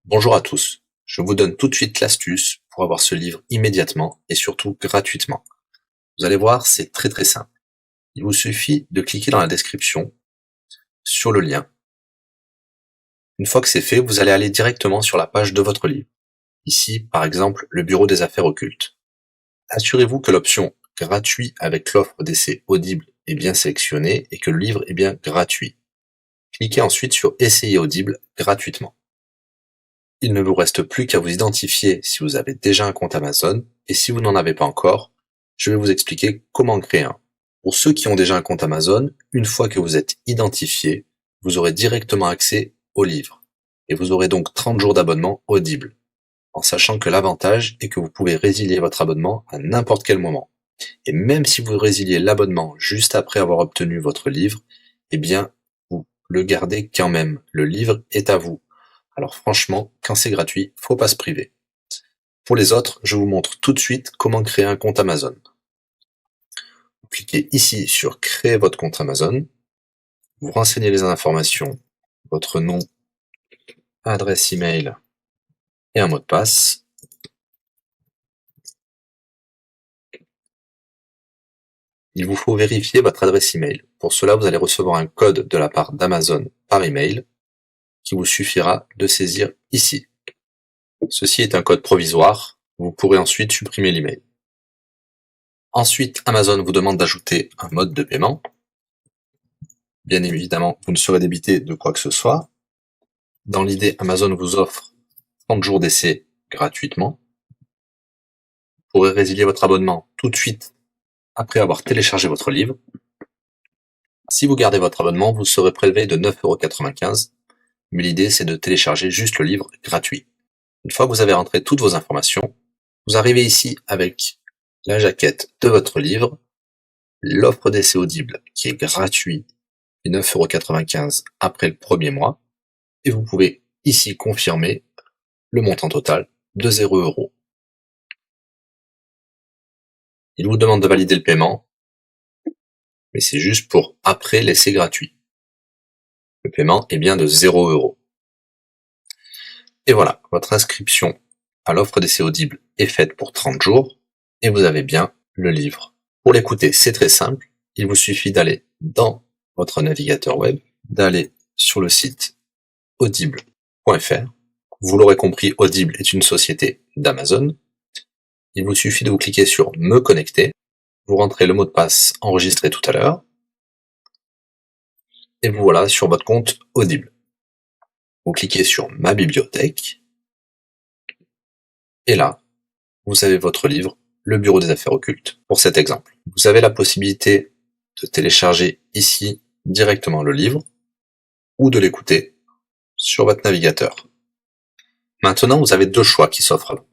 Bonjour à tous, je vous donne tout de suite l'astuce pour avoir ce livre immédiatement et surtout gratuitement. Vous allez voir, c'est très simple. Il vous suffit de cliquer dans la description sur le lien. Une fois que c'est fait, vous allez aller directement sur la page de votre livre. Ici, par exemple, le bureau des affaires occultes. Assurez-vous que l'option gratuit avec l'offre d'essai Audible est bien sélectionnée et que le livre est bien gratuit. Cliquez ensuite sur Essayer Audible gratuitement. Il ne vous reste plus qu'à vous identifier si vous avez déjà un compte Amazon, et si vous n'en avez pas encore, je vais vous expliquer comment créer un. Pour ceux qui ont déjà un compte Amazon, une fois que vous êtes identifié, vous aurez directement accès au livre, et vous aurez donc 30 jours d'abonnement Audible, en sachant que l'avantage est que vous pouvez résilier votre abonnement à n'importe quel moment. Et même si vous résiliez l'abonnement juste après avoir obtenu votre livre, eh bien, vous le gardez quand même. Le livre est à vous. Alors franchement, quand c'est gratuit, faut pas se priver. Pour les autres, je vous montre tout de suite comment créer un compte Amazon. Vous cliquez ici sur créer votre compte Amazon. Vous renseignez les informations, votre nom, adresse email et un mot de passe. Il vous faut vérifier votre adresse email. Pour cela, vous allez recevoir un code de la part d'Amazon par email qui vous suffira de saisir ici. Ceci est un code provisoire. Vous pourrez ensuite supprimer l'email. Ensuite, Amazon vous demande d'ajouter un mode de paiement. Bien évidemment, vous ne serez débité de quoi que ce soit. Dans l'idée, Amazon vous offre 30 jours d'essai gratuitement. Vous pourrez résilier votre abonnement tout de suite après avoir téléchargé votre livre. Si vous gardez votre abonnement, vous serez prélevé de 9,95 €, mais l'idée c'est de télécharger juste le livre gratuit. Une fois que vous avez rentré toutes vos informations, vous arrivez ici avec la jaquette de votre livre, l'offre d'essai Audible qui est gratuit et 9,95 € après le premier mois, et vous pouvez ici confirmer le montant total de 0 €. Il vous demande de valider le paiement, mais c'est juste pour après l'essai gratuit. Le paiement est bien de 0 €. Et voilà, votre inscription à l'offre d'essai Audible est faite pour 30 jours, et vous avez bien le livre. Pour l'écouter, c'est très simple, il vous suffit d'aller dans votre navigateur web, d'aller sur le site audible.fr. Vous l'aurez compris, Audible est une société d'Amazon. Il vous suffit de vous cliquer sur Me connecter, vous rentrez le mot de passe enregistré tout à l'heure, et vous voilà sur votre compte Audible. Vous cliquez sur Ma bibliothèque, et là, vous avez votre livre, Le Bureau des affaires occultes, pour cet exemple. Vous avez la possibilité de télécharger ici directement le livre, ou de l'écouter sur votre navigateur. Maintenant, vous avez deux choix qui s'offrent à vous.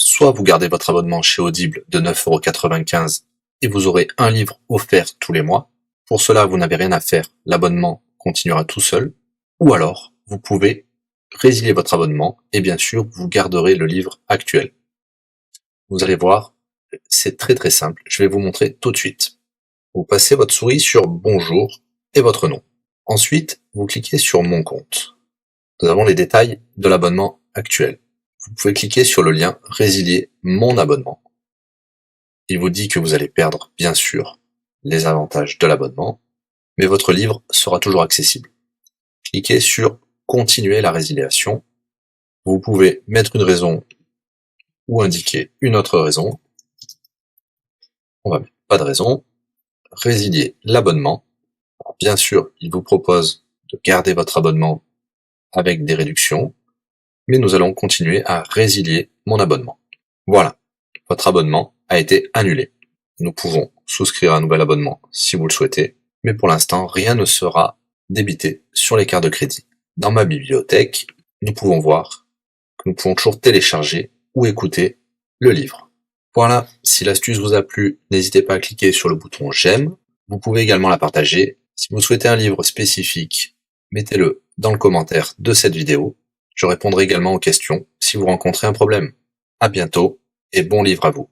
Soit vous gardez votre abonnement chez Audible de 9,95 € et vous aurez un livre offert tous les mois. Pour cela, vous n'avez rien à faire, l'abonnement continuera tout seul. Ou alors, vous pouvez résilier votre abonnement et bien sûr, vous garderez le livre actuel. Vous allez voir, c'est très simple, je vais vous montrer tout de suite. Vous passez votre souris sur Bonjour et votre nom. Ensuite, vous cliquez sur Mon compte. Nous avons les détails de l'abonnement actuel. Vous pouvez cliquer sur le lien Résilier mon abonnement. Il vous dit que vous allez perdre, bien sûr, les avantages de l'abonnement, mais votre livre sera toujours accessible. Cliquez sur Continuer la résiliation. Vous pouvez mettre une raison ou indiquer une autre raison. On va mettre pas de raison. Résilier l'abonnement. Bien sûr, il vous propose de garder votre abonnement avec des réductions, mais nous allons continuer à résilier mon abonnement. Voilà, votre abonnement a été annulé. Nous pouvons souscrire un nouvel abonnement si vous le souhaitez, mais pour l'instant, rien ne sera débité sur les cartes de crédit. Dans ma bibliothèque, nous pouvons voir que nous pouvons toujours télécharger ou écouter le livre. Voilà, si l'astuce vous a plu, n'hésitez pas à cliquer sur le bouton j'aime. Vous pouvez également la partager. Si vous souhaitez un livre spécifique, mettez-le dans le commentaire de cette vidéo. Je répondrai également aux questions si vous rencontrez un problème. À bientôt et bon livre à vous.